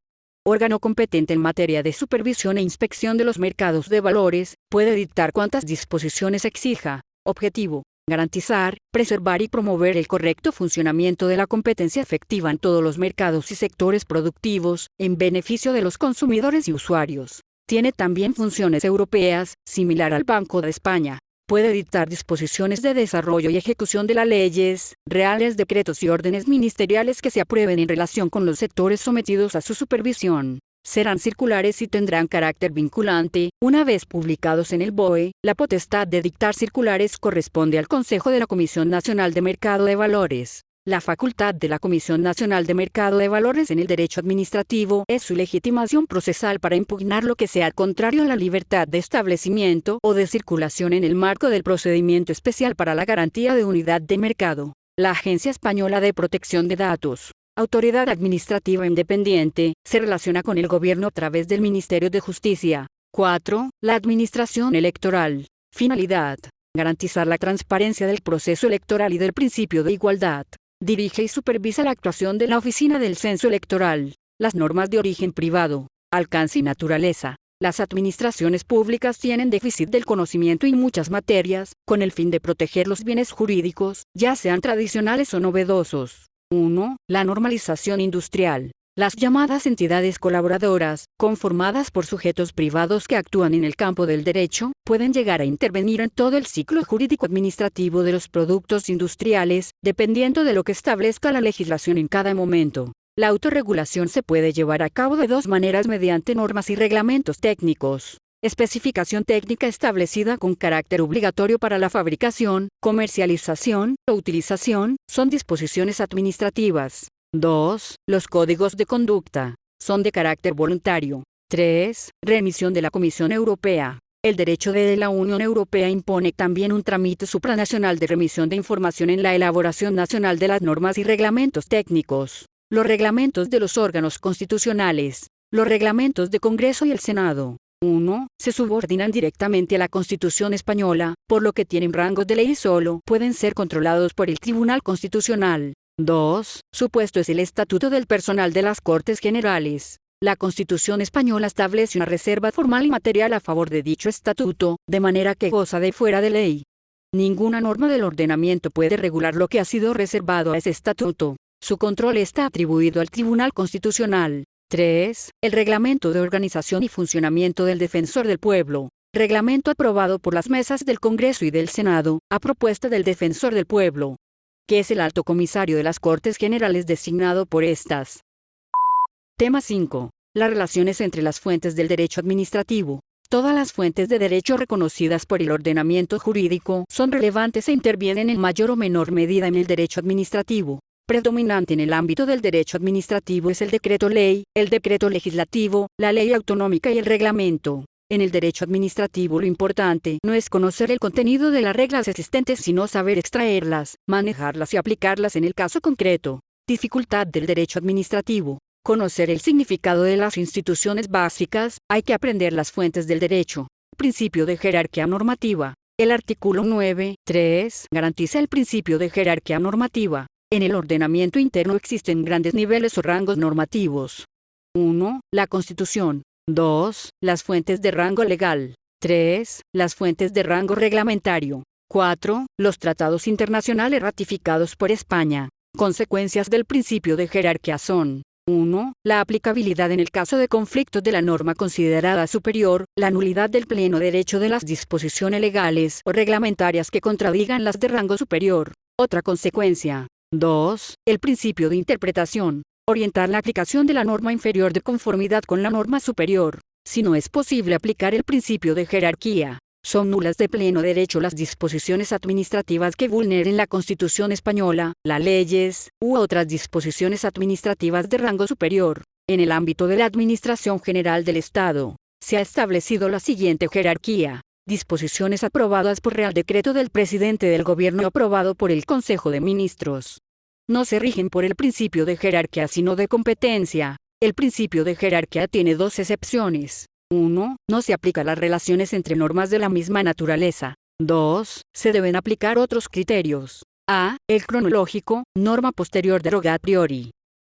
Órgano competente en materia de supervisión e inspección de los mercados de valores, puede dictar cuantas disposiciones exija. Objetivo. Garantizar, preservar y promover el correcto funcionamiento de la competencia efectiva en todos los mercados y sectores productivos, en beneficio de los consumidores y usuarios. Tiene también funciones europeas, similar al Banco de España. Puede dictar disposiciones de desarrollo y ejecución de las leyes, reales decretos y órdenes ministeriales que se aprueben en relación con los sectores sometidos a su supervisión. Serán circulares y tendrán carácter vinculante. Una vez publicados en el BOE, la potestad de dictar circulares corresponde al Consejo de la Comisión Nacional de Mercado de Valores. La facultad de la Comisión Nacional de Mercado de Valores en el derecho administrativo es su legitimación procesal para impugnar lo que sea contrario a la libertad de establecimiento o de circulación en el marco del procedimiento especial para la garantía de unidad de mercado. La Agencia Española de Protección de Datos, autoridad administrativa independiente, se relaciona con el gobierno a través del Ministerio de Justicia. 4. La administración electoral. Finalidad. Garantizar la transparencia del proceso electoral y del principio de igualdad. Dirige y supervisa la actuación de la Oficina del Censo Electoral. Las normas de origen privado. Alcance y naturaleza. Las administraciones públicas tienen déficit del conocimiento en muchas materias, con el fin de proteger los bienes jurídicos, ya sean tradicionales o novedosos. 1. La normalización industrial. Las llamadas entidades colaboradoras, conformadas por sujetos privados que actúan en el campo del derecho, pueden llegar a intervenir en todo el ciclo jurídico-administrativo de los productos industriales, dependiendo de lo que establezca la legislación en cada momento. La autorregulación se puede llevar a cabo de dos maneras mediante normas y reglamentos técnicos. Especificación técnica establecida con carácter obligatorio para la fabricación, comercialización o utilización, son disposiciones administrativas. 2. Los códigos de conducta. Son de carácter voluntario. 3. Remisión de la Comisión Europea. El derecho de la Unión Europea impone también un trámite supranacional de remisión de información en la elaboración nacional de las normas y reglamentos técnicos. Los reglamentos de los órganos constitucionales. Los reglamentos de Congreso y el Senado. 1. Se subordinan directamente a la Constitución española, por lo que tienen rangos de ley y solo pueden ser controlados por el Tribunal Constitucional. 2. Supuesto es el Estatuto del Personal de las Cortes Generales. La Constitución española establece una reserva formal y material a favor de dicho estatuto, de manera que goza de fuera de ley. Ninguna norma del ordenamiento puede regular lo que ha sido reservado a ese estatuto. Su control está atribuido al Tribunal Constitucional. 3. El Reglamento de Organización y Funcionamiento del Defensor del Pueblo. Reglamento aprobado por las mesas del Congreso y del Senado, a propuesta del Defensor del Pueblo, que es el Alto Comisario de las Cortes Generales designado por estas. Tema 5. Las relaciones entre las fuentes del derecho administrativo. Todas las fuentes de derecho reconocidas por el ordenamiento jurídico son relevantes e intervienen en mayor o menor medida en el derecho administrativo. Predominante en el ámbito del derecho administrativo es el decreto ley, el decreto legislativo, la ley autonómica y el reglamento. En el derecho administrativo lo importante no es conocer el contenido de las reglas existentes sino saber extraerlas, manejarlas y aplicarlas en el caso concreto. Dificultad del derecho administrativo. Conocer el significado de las instituciones básicas, hay que aprender las fuentes del derecho. Principio de jerarquía normativa. El artículo 9.3 garantiza el principio de jerarquía normativa. En el ordenamiento interno existen grandes niveles o rangos normativos. 1. La Constitución. 2. Las fuentes de rango legal. 3. Las fuentes de rango reglamentario. 4. Los tratados internacionales ratificados por España. Consecuencias del principio de jerarquía son: 1. La aplicabilidad en el caso de conflictos de la norma considerada superior, la nulidad del pleno derecho de las disposiciones legales o reglamentarias que contradigan las de rango superior. Otra consecuencia. 2. El principio de interpretación. Orientar la aplicación de la norma inferior de conformidad con la norma superior. Si no es posible aplicar el principio de jerarquía, son nulas de pleno derecho las disposiciones administrativas que vulneren la Constitución española, las leyes, u otras disposiciones administrativas de rango superior. En el ámbito de la Administración General del Estado, se ha establecido la siguiente jerarquía. Disposiciones aprobadas por Real Decreto del Presidente del Gobierno aprobado por el Consejo de Ministros. No se rigen por el principio de jerarquía sino de competencia. El principio de jerarquía tiene dos excepciones. 1. No se aplica a las relaciones entre normas de la misma naturaleza. 2. Se deben aplicar otros criterios. A. El cronológico, norma posterior deroga a priori.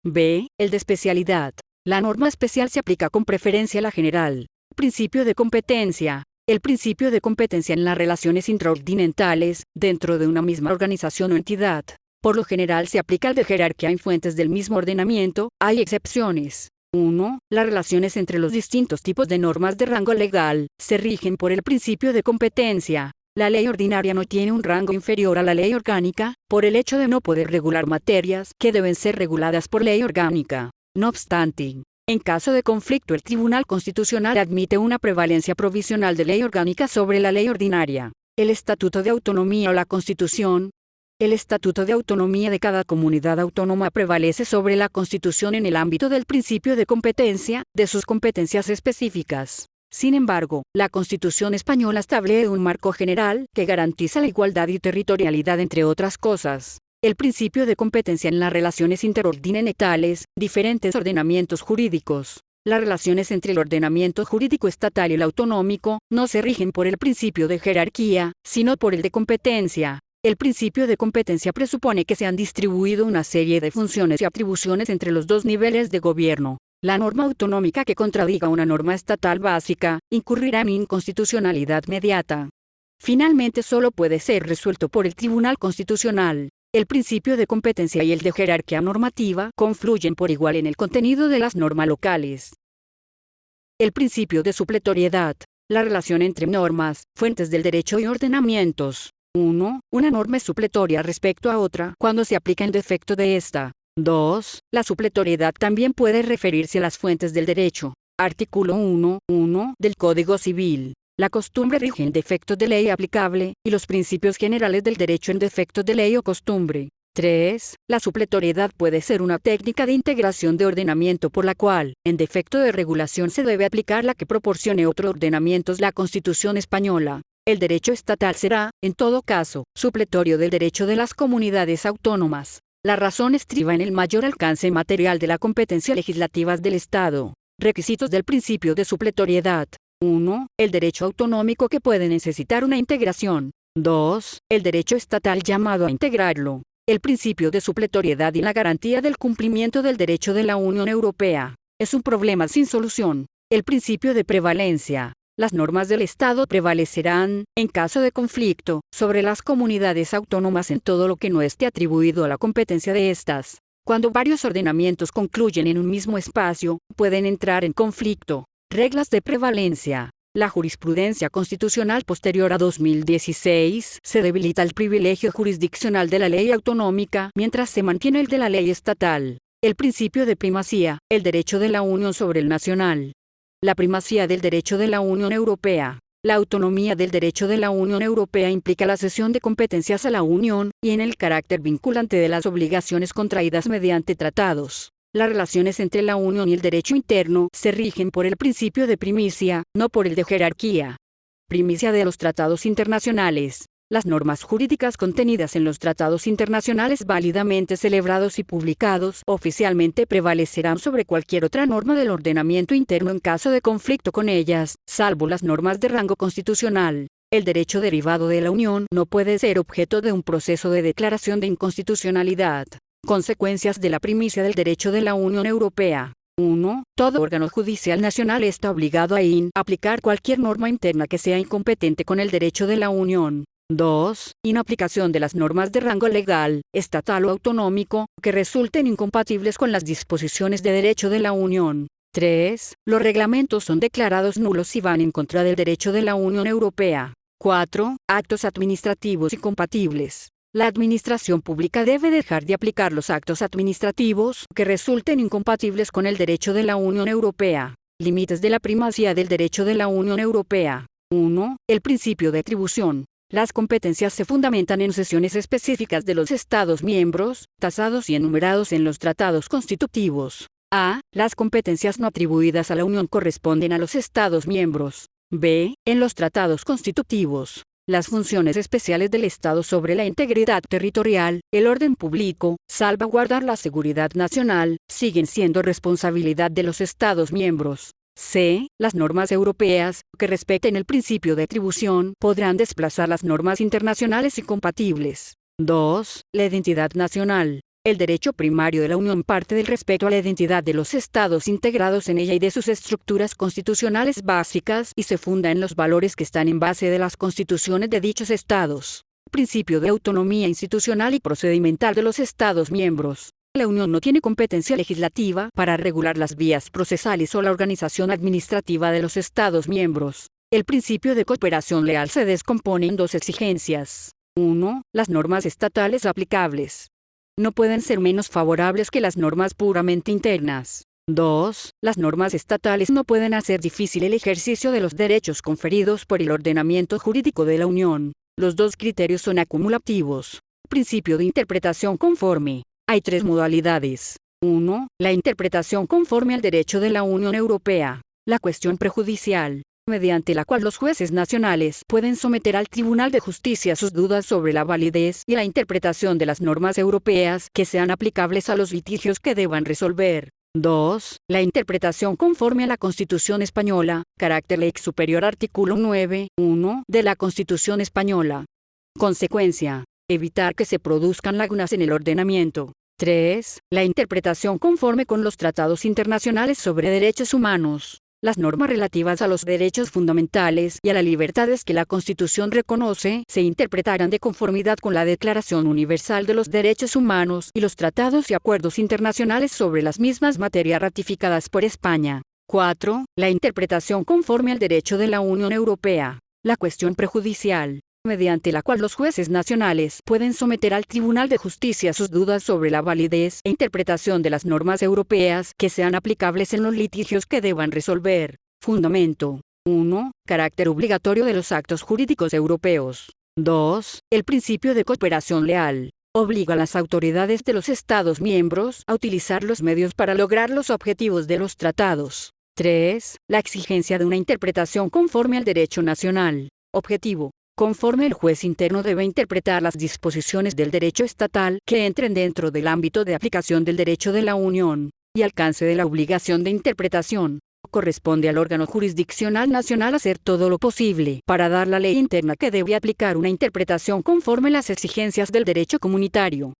B. El de especialidad. La norma especial se aplica con preferencia a la general. Principio de competencia. El principio de competencia en las relaciones intraordinamentales, dentro de una misma organización o entidad. Por lo general se aplica al de jerarquía en fuentes del mismo ordenamiento, hay excepciones. 1. Las relaciones entre los distintos tipos de normas de rango legal, se rigen por el principio de competencia. La ley ordinaria no tiene un rango inferior a la ley orgánica, por el hecho de no poder regular materias que deben ser reguladas por ley orgánica. No obstante, en caso de conflicto el Tribunal Constitucional admite una prevalencia provisional de ley orgánica sobre la ley ordinaria. El Estatuto de Autonomía o la Constitución. El Estatuto de Autonomía de cada comunidad autónoma prevalece sobre la Constitución en el ámbito del principio de competencia, de sus competencias específicas. Sin embargo, la Constitución española establece un marco general que garantiza la igualdad y territorialidad entre otras cosas. El principio de competencia en las relaciones interordinamentales, diferentes ordenamientos jurídicos. Las relaciones entre el ordenamiento jurídico estatal y el autonómico no se rigen por el principio de jerarquía, sino por el de competencia. El principio de competencia presupone que se han distribuido una serie de funciones y atribuciones entre los dos niveles de gobierno. La norma autonómica que contradiga una norma estatal básica, incurrirá en inconstitucionalidad inmediata. Finalmente solo puede ser resuelto por el Tribunal Constitucional. El principio de competencia y el de jerarquía normativa confluyen por igual en el contenido de las normas locales. El principio de supletoriedad. La relación entre normas, fuentes del derecho y ordenamientos. 1. Una norma es supletoria respecto a otra cuando se aplica en defecto de esta. 2. La supletoriedad también puede referirse a las fuentes del derecho. Artículo 1.1 del Código Civil. La costumbre rige en defecto de ley aplicable, y los principios generales del derecho en defecto de ley o costumbre. 3. La supletoriedad puede ser una técnica de integración de ordenamiento por la cual, en defecto de regulación se debe aplicar la que proporcione otro ordenamiento. La Constitución española. El derecho estatal será, en todo caso, supletorio del derecho de las comunidades autónomas. La razón estriba en el mayor alcance material de la competencia legislativa del Estado. Requisitos del principio de supletoriedad. 1. El derecho autonómico que puede necesitar una integración. 2. El derecho estatal llamado a integrarlo. El principio de supletoriedad y la garantía del cumplimiento del derecho de la Unión Europea. Es un problema sin solución. El principio de prevalencia. Las normas del Estado prevalecerán, en caso de conflicto, sobre las comunidades autónomas en todo lo que no esté atribuido a la competencia de estas. Cuando varios ordenamientos concluyen en un mismo espacio, pueden entrar en conflicto. Reglas de prevalencia. La jurisprudencia constitucional posterior a 2016 se debilita el privilegio jurisdiccional de la ley autonómica mientras se mantiene el de la ley estatal. El principio de primacía, el derecho de la Unión sobre el nacional. La primacía del derecho de la Unión Europea. La autonomía del derecho de la Unión Europea implica la cesión de competencias a la Unión, y en el carácter vinculante de las obligaciones contraídas mediante tratados. Las relaciones entre la Unión y el derecho interno se rigen por el principio de primicia, no por el de jerarquía. Primicia de los tratados internacionales. Las normas jurídicas contenidas en los tratados internacionales válidamente celebrados y publicados oficialmente prevalecerán sobre cualquier otra norma del ordenamiento interno en caso de conflicto con ellas, salvo las normas de rango constitucional. El derecho derivado de la Unión no puede ser objeto de un proceso de declaración de inconstitucionalidad. Consecuencias de la primicia del derecho de la Unión Europea. 1. Todo órgano judicial nacional está obligado a aplicar cualquier norma interna que sea incompetente con el derecho de la Unión. 2. Inaplicación de las normas de rango legal, estatal o autonómico, que resulten incompatibles con las disposiciones de derecho de la Unión. 3. Los reglamentos son declarados nulos si van en contra del derecho de la Unión Europea. 4. Actos administrativos incompatibles. La administración pública debe dejar de aplicar los actos administrativos que resulten incompatibles con el derecho de la Unión Europea. Límites de la primacía del derecho de la Unión Europea. 1. El principio de atribución. Las competencias se fundamentan en sesiones específicas de los Estados miembros, tasados y enumerados en los tratados constitutivos. A. Las competencias no atribuidas a la Unión corresponden a los Estados miembros. B. En los tratados constitutivos. Las funciones especiales del Estado sobre la integridad territorial, el orden público, salvaguardar la seguridad nacional, siguen siendo responsabilidad de los Estados miembros. C. Las normas europeas, que respeten el principio de atribución, podrán desplazar las normas internacionales incompatibles. 2. La identidad nacional. El derecho primario de la Unión parte del respeto a la identidad de los estados integrados en ella y de sus estructuras constitucionales básicas y se funda en los valores que están en base de las constituciones de dichos estados. Principio de autonomía institucional y procedimental de los estados miembros. La Unión no tiene competencia legislativa para regular las vías procesales o la organización administrativa de los estados miembros. El principio de cooperación leal se descompone en dos exigencias. 1. Las normas estatales aplicables no pueden ser menos favorables que las normas puramente internas. 2. Las normas estatales no pueden hacer difícil el ejercicio de los derechos conferidos por el ordenamiento jurídico de la Unión. Los dos criterios son acumulativos. Principio de interpretación conforme. Hay tres modalidades. 1. La interpretación conforme al derecho de la Unión Europea. La cuestión prejudicial, mediante la cual los jueces nacionales pueden someter al Tribunal de Justicia sus dudas sobre la validez y la interpretación de las normas europeas que sean aplicables a los litigios que deban resolver. 2. La interpretación conforme a la Constitución Española, carácter lex superior artículo 9.1 de la Constitución Española. Consecuencia. Evitar que se produzcan lagunas en el ordenamiento. 3. La interpretación conforme con los tratados internacionales sobre derechos humanos. Las normas relativas a los derechos fundamentales y a las libertades que la Constitución reconoce se interpretarán de conformidad con la Declaración Universal de los Derechos Humanos y los tratados y acuerdos internacionales sobre las mismas materias ratificadas por España. 4. La interpretación conforme al derecho de la Unión Europea. La cuestión prejudicial, mediante la cual los jueces nacionales pueden someter al Tribunal de Justicia sus dudas sobre la validez e interpretación de las normas europeas que sean aplicables en los litigios que deban resolver. Fundamento. 1. Carácter obligatorio de los actos jurídicos europeos. 2. El principio de cooperación leal. Obliga a las autoridades de los Estados miembros a utilizar los medios para lograr los objetivos de los tratados. 3. La exigencia de una interpretación conforme al derecho nacional. Objetivo. Conforme el juez interno debe interpretar las disposiciones del derecho estatal que entren dentro del ámbito de aplicación del derecho de la Unión, y alcance de la obligación de interpretación. Corresponde al órgano jurisdiccional nacional hacer todo lo posible para dar la ley interna que debe aplicar una interpretación conforme las exigencias del derecho comunitario.